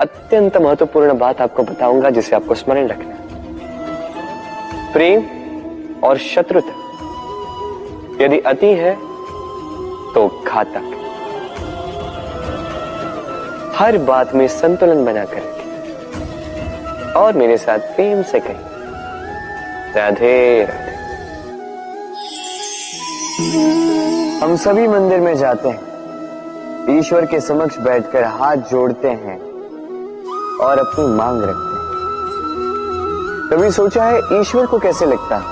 अत्यंत महत्वपूर्ण बात आपको बताऊंगा जिसे आपको स्मरण रखना है। प्रेम और शत्रुता यदि अति है तो घातक। हर बात में संतुलन बनाकर रखें और मेरे साथ प्रेम से कहें, राधे राधे। हम सभी मंदिर में जाते हैं, ईश्वर के समक्ष बैठकर हाथ जोड़ते हैं और अपनी मांग रखते हैं। कभी सोचा है ईश्वर को कैसे लगता है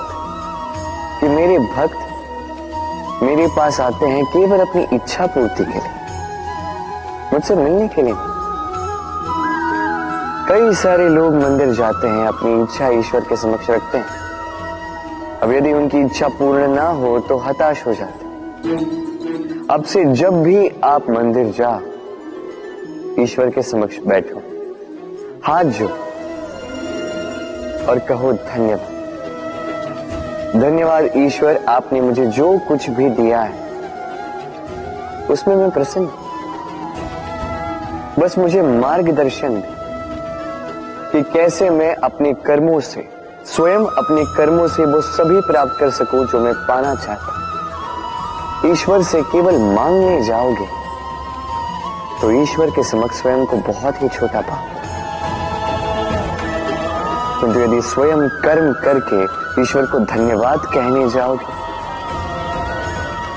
कि मेरे भक्त मेरे पास आते हैं केवल अपनी इच्छा पूर्ति के लिए, मुझसे मिलने के लिए? कई सारे लोग मंदिर जाते हैं, अपनी इच्छा ईश्वर के समक्ष रखते हैं। अब यदि उनकी इच्छा पूर्ण ना हो तो हताश हो जाते हैं। अब से जब भी आप मंदिर जाओ, ईश्वर के समक्ष बैठो, हाथ जोड़ो और कहो धन्यवाद। धन्यवाद ईश्वर, आपने मुझे जो कुछ भी दिया है उसमें मैं प्रसन्न हूं। बस मुझे मार्गदर्शन दे कि कैसे मैं अपने कर्मों से, स्वयं अपने कर्मों से वो सभी प्राप्त कर सकूं जो मैं पाना चाहता हूं। ईश्वर से केवल मांगने जाओगे तो ईश्वर के समक्ष स्वयं को बहुत ही छोटा पाओगे। किंतु यदि स्वयं कर्म करके ईश्वर को धन्यवाद कहने जाओगे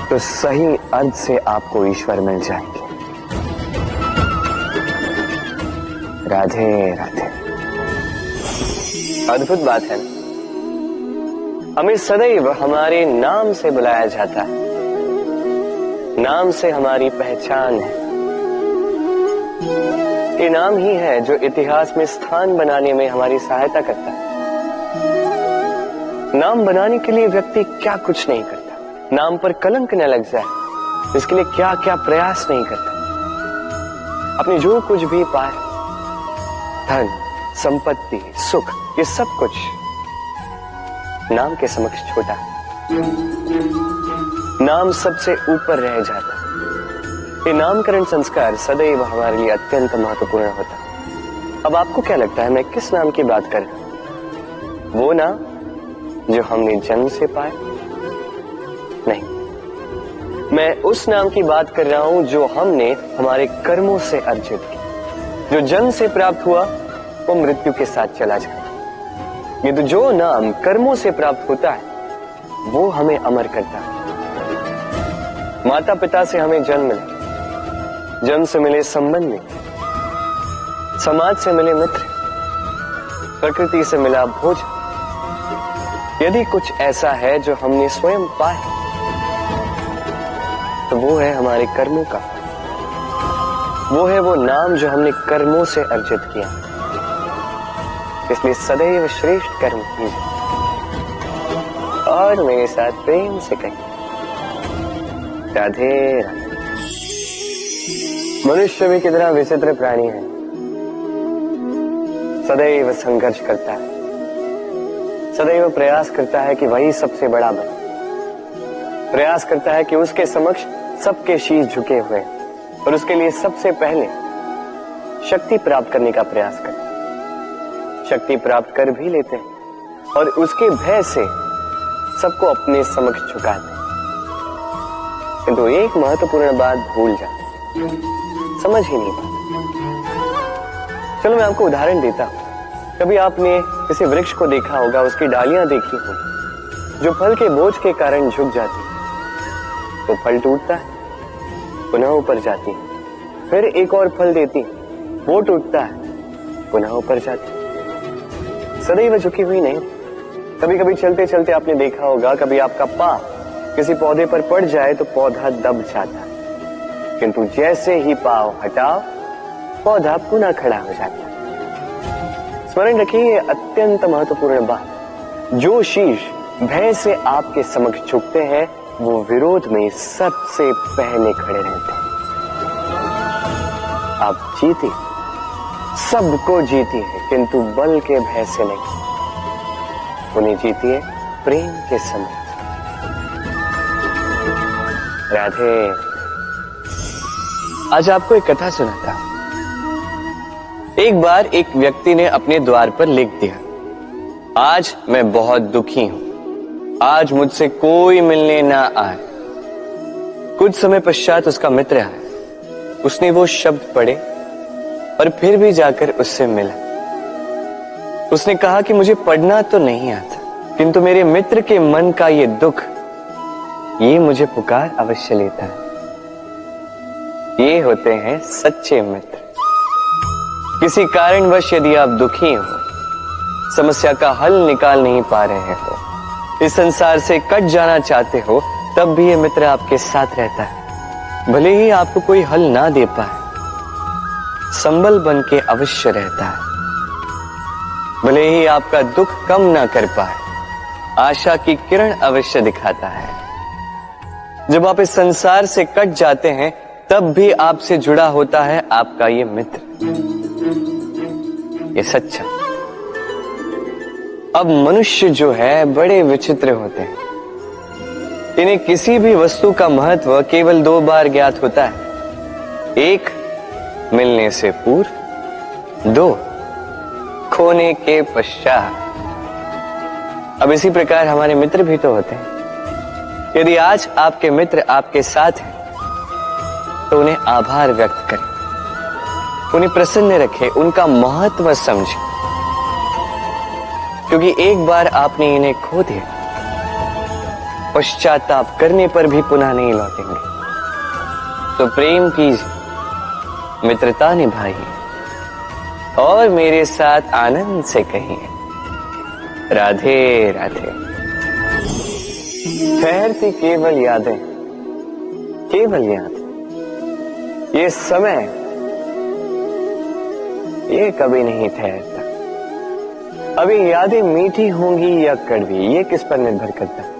तो सही अर्थ से आपको ईश्वर मिल जाएंगे। राधे राधे। अद्भुत बात है ना, हमें सदैव हमारे नाम से बुलाया जाता है। नाम से हमारी पहचान है। ये नाम ही है जो इतिहास में स्थान बनाने में हमारी सहायता करता है। नाम बनाने के लिए व्यक्ति क्या कुछ नहीं करता, नाम पर कलंक न लग जाए इसके लिए क्या क्या प्रयास नहीं करता। अपने जो कुछ भी पाए, धन, संपत्ति, सुख, ये सब कुछ नाम के समक्ष छोटा है। नाम सबसे ऊपर रह जाता है। ये नामकरण संस्कार सदैव हमारे लिए अत्यंत महत्वपूर्ण होता है। अब आपको क्या लगता है मैं किस नाम की बात कर रहा हूं? वो नाम जो हमने जन्म से पाया? नहीं, मैं उस नाम की बात कर रहा हूं जो हमने हमारे कर्मों से अर्जित किया। जो जन्म से प्राप्त हुआ वो मृत्यु के साथ चला जाता है। ये तो जो नाम कर्मों से प्राप्त होता है वो हमें अमर करता है। माता पिता से हमें जन्म मिला, जन्म से मिले संबंधी, समाज से मिले मित्र, प्रकृति से मिला भोजन। यदि कुछ ऐसा है जो हमने स्वयं पाया तो वो है हमारे कर्मों का, वो है वो नाम जो हमने कर्मों से अर्जित किया। इसलिए सदैव श्रेष्ठ कर्म कीजिए और मेरे साथ प्रेम से कहिए, राधे राधे। मनुष्य भी कितना विचित्र प्राणी है, सदैव संघर्ष करता है, सदैव प्रयास करता है कि वही सबसे बड़ा बने, प्रयास करता है कि उसके समक्ष सबके शीश झुके हुए और उसके लिए सबसे पहले शक्ति प्राप्त करने का प्रयास करते हैं। शक्ति प्राप्त कर भी लेते हैं और उसके भय से सबको अपने समक्ष झुकाते हैं। किंतु एक महत्वपूर्ण बात भूल जाते हैं, समझ ही नहीं पाते। चलो मैं आपको उदाहरण देता हूं। कभी आपने किसी वृक्ष को देखा होगा, उसकी डालियां देखी होंगी जो फल के बोझ के कारण झुक जाती है, तो फल टूटता है, पुनः ऊपर जाती है, फिर एक और फल देती है, वो टूटता है, पुनः ऊपर जाती है, सदैव झुकी हुई नहीं। कभी कभी चलते चलते आपने देखा होगा, कभी आपका पांव किसी पौधे पर पड़ जाए तो पौधा दब जाता है, किंतु जैसे ही पांव हटाओ पौधा पुनः खड़ा हो जाता है। स्मरण रखिए, ये अत्यंत महत्वपूर्ण बात। जो शीश भय से आपके समक्ष झुकते हैं वो विरोध में सबसे पहले खड़े रहते हैं। आप जीते, सबको जीती है, किंतु बल के भय से नहीं, उन्हें जीती है प्रेम के समय। राधे। आज आपको एक कथा सुनाता हूं। एक बार एक व्यक्ति ने अपने द्वार पर लिख दिया, आज मैं बहुत दुखी हूं, आज मुझसे कोई मिलने ना आए। कुछ समय पश्चात उसका मित्र आया, उसने वो शब्द पढ़े और फिर भी जाकर उससे मिला। उसने कहा कि मुझे पढ़ना तो नहीं आता, किंतु मेरे मित्र के मन का ये दुख, ये मुझे पुकार अवश्य लेता है। ये होते हैं सच्चे मित्र। किसी कारणवश यदि आप दुखी हो, समस्या का हल निकाल नहीं पा रहे हो, इस संसार से कट जाना चाहते हो, तब भी ये मित्र आपके साथ रहता है। भले ही आपको कोई हल ना दे पाए, संबल बन के अवश्य रहता है। भले ही आपका दुख कम ना कर पाए, आशा की किरण अवश्य दिखाता है। जब आप इस संसार से कट जाते हैं, तब भी आपसे जुड़ा होता है आपका ये मित्र, ये सच्चा। अब मनुष्य जो है बड़े विचित्र होते हैं। इन्हें किसी भी वस्तु का महत्व केवल 2 बार ज्ञात होता है। 1 मिलने से पूर्व, 2 खोने के पश्चात। अब इसी प्रकार हमारे मित्र भी तो होते हैं। यदि आज आपके मित्र आपके साथ हैं, तो उन्हें आभार व्यक्त करें, उन्हें प्रसन्न रखें, उनका महत्व समझें, क्योंकि एक बार आपने इन्हें खो दिया, पश्चाताप करने पर भी पुनः नहीं लौटेंगे। तो प्रेम कीजिए, मित्रता निभाइए और मेरे साथ आनंद से कहिए, राधे राधे। ठहरती केवल यादें, केवल यादें। ये समय, ये कभी नहीं ठहरता। अभी यादें मीठी होंगी या कड़वी, ये किस पर निर्भर करता है?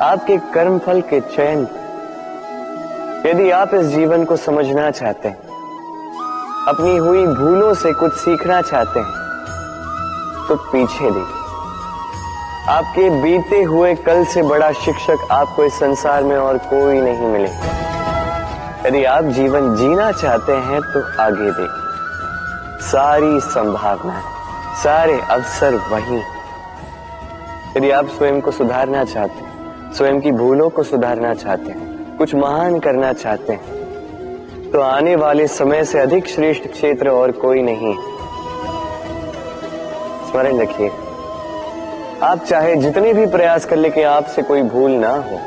आपके कर्मफल के चयन। यदि आप इस जीवन को समझना चाहते हैं, अपनी हुई भूलों से कुछ सीखना चाहते हैं, तो पीछे देखिए। आपके बीते हुए कल से बड़ा शिक्षक आपको इस संसार में और कोई नहीं मिलेगा। यदि आप जीवन जीना चाहते हैं, तो आगे देखिए। सारी संभावनाएं, सारे अवसर वहीं। यदि आप स्वयं को सुधारना चाहते हैं, स्वयं की भूलों को सुधारना चाहते हैं, कुछ महान करना चाहते हैं, तो आने वाले समय से अधिक श्रेष्ठ क्षेत्र और कोई नहीं। स्मरण रखिए, आप चाहे जितने भी प्रयास कर ले कि आपसे कोई भूल ना हो,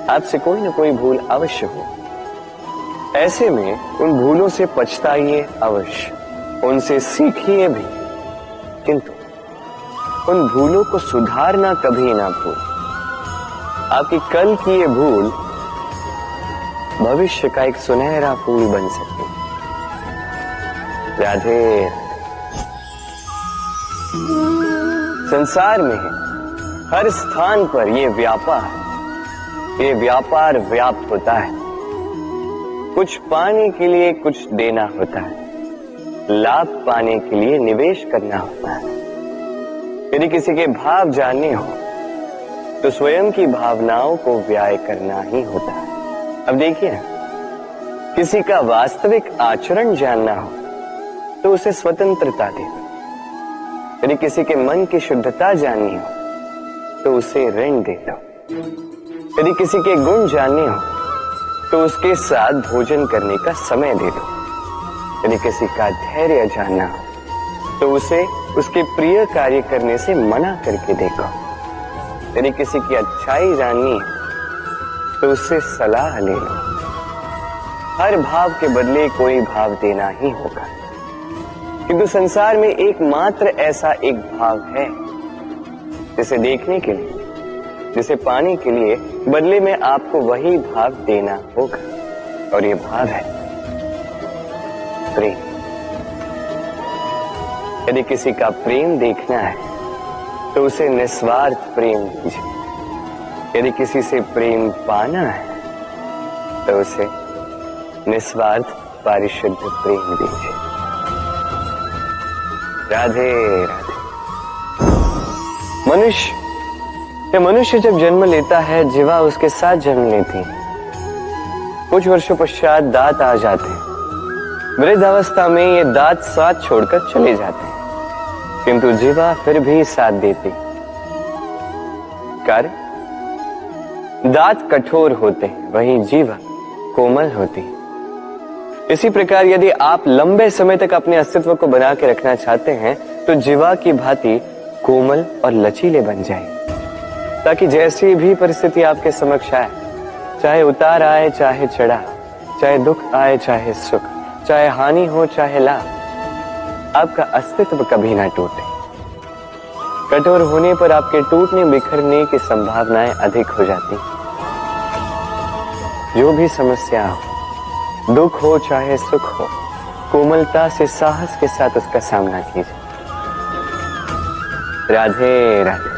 आपसे कोई ना कोई भूल अवश्य हो। ऐसे में उन भूलों से पछताइए अवश्य, उनसे सीखिए भी, किंतु उन भूलों को सुधारना कभी ना भूल। आपकी कल की ये भूल भविष्य का एक सुनहरा फूल बन सकती है। राधे। संसार में हर स्थान पर ये व्यापार व्याप्त होता है। कुछ पाने के लिए कुछ देना होता है, लाभ पाने के लिए निवेश करना होता है। यदि किसी के भाव जानने हो, तो स्वयं की भावनाओं को व्याय करना ही होता है। अब देखिए ना, किसी का वास्तविक आचरण जानना हो, तो उसे स्वतंत्रता दे दो। यदि किसी के मन की शुद्धता जाननी हो, तो उसे ऋण दे दो। यदि किसी के गुण जानने हो, तो उसके साथ भोजन करने का समय दे दो। यदि किसी का धैर्य जानना हो, तो उसे उसके प्रिय कार्य करने से मना करके देखो। यदि किसी की अच्छाई जाननी है, तो उससे सलाह ले लो। हर भाव के बदले कोई भाव देना ही होगा, किंतु संसार में एकमात्र ऐसा एक भाव है जिसे देखने के लिए, जिसे पाने के लिए बदले में आपको वही भाव देना होगा, और ये भाव है प्रेम। यदि किसी का प्रेम देखना है, तो उसे निस्वार्थ प्रेम दीजिए। यदि किसी से प्रेम पाना है, तो उसे निस्वार्थ पारिशुद्ध प्रेम दीजिए। राधे राधे। मनुष्य जब जन्म लेता है, जीवा उसके साथ जन्म लेती है। कुछ वर्षों पश्चात दांत आ जाते हैं, वृद्धावस्था में ये दांत साथ छोड़कर चले जाते हैं, किंतु जीवा फिर भी साथ देती। कार्य दांत कठोर होते हैं, वहीं जीवा कोमल होती है। इसी प्रकार यदि आप लंबे समय तक अपने अस्तित्व को बना के रखना चाहते हैं तो जीवा की भांति कोमल और लचीले बन जाए, ताकि जैसी भी परिस्थिति आपके समक्ष आए, चाहे उतार आए चाहे चढ़ा, चाहे दुख आए चाहे सुख, चाहे हानि हो चाहे लाभ, आपका अस्तित्व कभी ना टूटे। कठोर होने पर आपके टूटने बिखरने की संभावनाएं अधिक हो जाती। जो भी समस्या हो, दुख हो चाहे सुख हो, कोमलता से साहस के साथ उसका सामना कीजिए। राधे राधे।